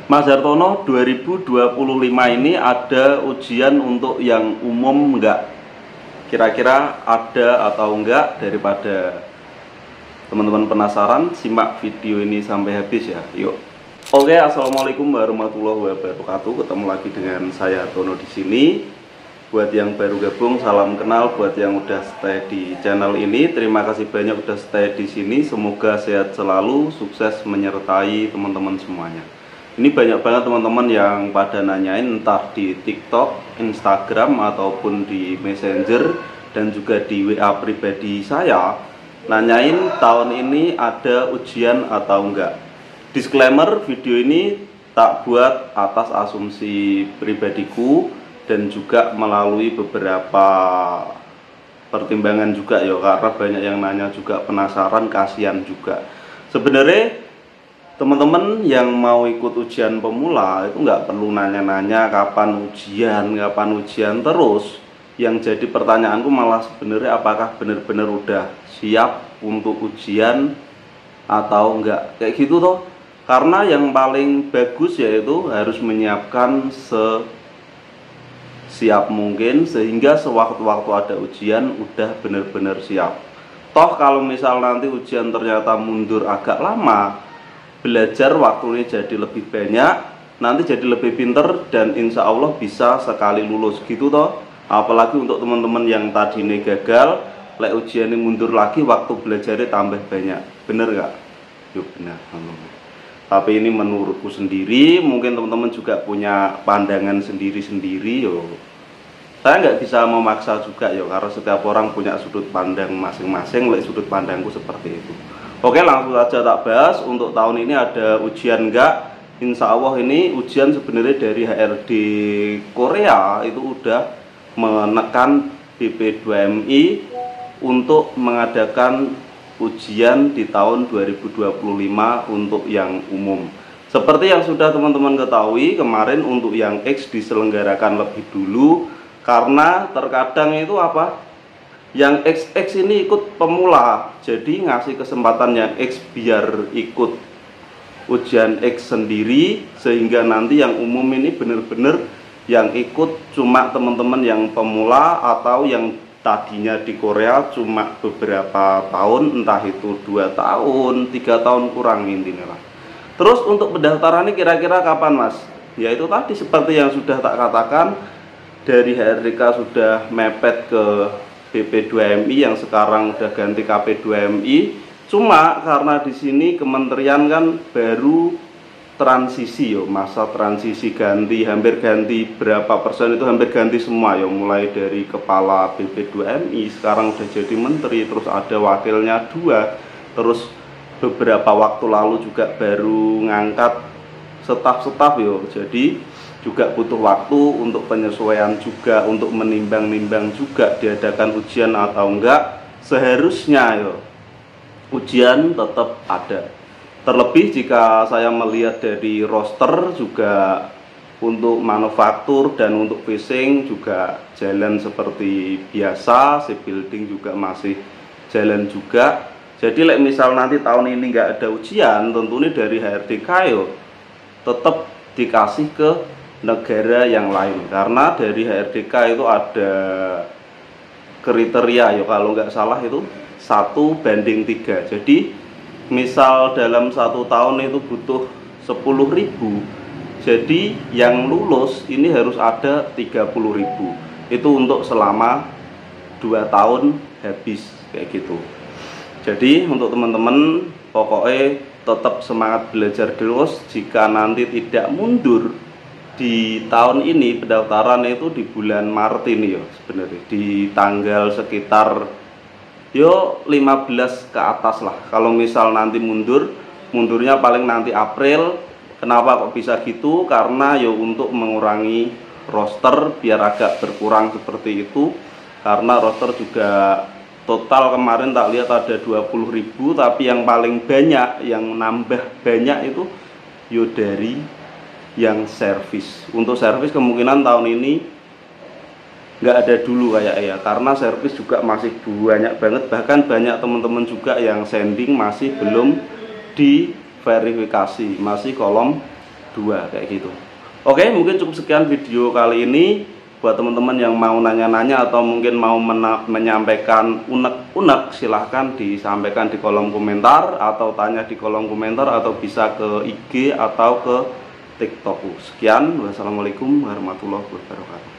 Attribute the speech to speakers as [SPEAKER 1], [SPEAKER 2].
[SPEAKER 1] Mas Hartono, 2025 ini ada ujian untuk yang umum enggak? Kira-kira ada atau enggak? Daripada teman-teman penasaran, simak video ini sampai habis ya. Yuk. Oke, assalamualaikum warahmatullahi wabarakatuh. Ketemu lagi dengan saya Hartono di sini. Buat yang baru gabung, salam kenal. Buat yang udah stay di channel ini, terima kasih banyak udah stay di sini. Semoga sehat selalu, sukses menyertai teman-teman semuanya. Ini banyak banget teman-teman yang pada nanyain entah di TikTok, Instagram ataupun di Messenger dan juga di WA pribadi saya, nanyain tahun ini ada ujian atau enggak. Disclaimer, video ini tak buat atas asumsi pribadiku dan juga melalui beberapa pertimbangan juga ya, karena banyak yang nanya juga, penasaran, kasihan juga. Sebenarnya teman-teman yang mau ikut ujian pemula itu nggak perlu nanya-nanya kapan ujian terus. Yang jadi pertanyaanku malah sebenarnya apakah benar-benar udah siap untuk ujian atau enggak, kayak gitu toh. Karena yang paling bagus yaitu harus menyiapkan siap mungkin, sehingga sewaktu-waktu ada ujian udah benar-benar siap. Toh kalau misal nanti ujian ternyata mundur agak lama, belajar waktunya jadi lebih banyak, nanti jadi lebih pinter, dan insya Allah bisa sekali lulus gitu toh. Apalagi untuk teman-teman yang tadi ini gagal, lek ujiannya mundur lagi, waktu belajarnya tambah banyak. Bener gak? Yuk benar. Tapi ini menurutku sendiri, mungkin teman-teman juga punya pandangan sendiri-sendiri yo. Saya nggak bisa memaksa juga yo, karena setiap orang punya sudut pandang masing-masing. Lek sudut pandangku seperti itu. Oke, langsung saja tak bahas. Untuk tahun ini ada ujian enggak? Insya Allah ini ujian sebenarnya dari HRD Korea itu udah menekan BP2MI untuk mengadakan ujian di tahun 2025 untuk yang umum. Seperti yang sudah teman-teman ketahui, kemarin untuk yang X diselenggarakan lebih dulu, karena terkadang itu apa? Yang XX ini ikut pemula, jadi ngasih kesempatan yang X biar ikut ujian X sendiri, sehingga nanti yang umum ini bener-bener yang ikut cuma teman-teman yang pemula atau yang tadinya di Korea cuma beberapa tahun, entah itu 2 tahun, 3 tahun kurang intinya lah. Terus untuk pendaftarannya kira-kira kapan mas? Ya itu tadi seperti yang sudah tak katakan, dari HRDK sudah mepet ke BP2MI yang sekarang udah ganti KP2MI. Cuma karena di sini kementerian kan baru transisi yo, masa transisi ganti, hampir ganti berapa persen itu, hampir ganti semua yo, mulai dari kepala BP2MI sekarang udah jadi menteri, terus ada wakilnya 2, terus beberapa waktu lalu juga baru ngangkat staf-staf yo, jadi juga butuh waktu untuk penyesuaian juga, untuk menimbang-nimbang juga diadakan ujian atau enggak. Seharusnya yo ujian tetap ada. Terlebih jika saya melihat dari roster juga untuk manufaktur dan untuk fishing juga jalan seperti biasa, shipbuilding juga masih jalan juga. Jadi misal nanti tahun ini nggak ada ujian, tentunya dari HRDK yo tetap dikasih ke negara yang lain, karena dari HRDK itu ada kriteria yo, kalau nggak salah itu 1:3. Jadi misal dalam 1 tahun itu butuh 10.000, jadi yang lulus ini harus ada 30.000. Itu untuk selama 2 tahun habis kayak gitu. Jadi untuk teman-teman pokoknya tetap semangat belajar terus. Jika nanti tidak mundur di tahun ini, pendaftaran itu di bulan Maret ini ya, sebenarnya di tanggal sekitar yo 15 ke atas lah. Kalau misal nanti mundurnya paling nanti April. Kenapa kok bisa gitu? Karena yo untuk mengurangi roster biar agak berkurang seperti itu. Karena roster juga total kemarin tak lihat ada 20.000, tapi yang paling banyak, yang nambah banyak itu yo dari yang servis. Untuk servis kemungkinan tahun ini nggak ada dulu kayak ya, karena servis juga masih banyak banget, bahkan banyak teman-teman juga yang sending masih belum diverifikasi, masih kolom 2 kayak gitu. Oke, mungkin cukup sekian video kali ini. Buat teman-teman yang mau nanya-nanya atau mungkin mau menyampaikan unek-unek, silahkan disampaikan di kolom komentar atau tanya di kolom komentar atau bisa ke IG atau ke TikTok. Sekian, wassalamualaikum warahmatullahi wabarakatuh.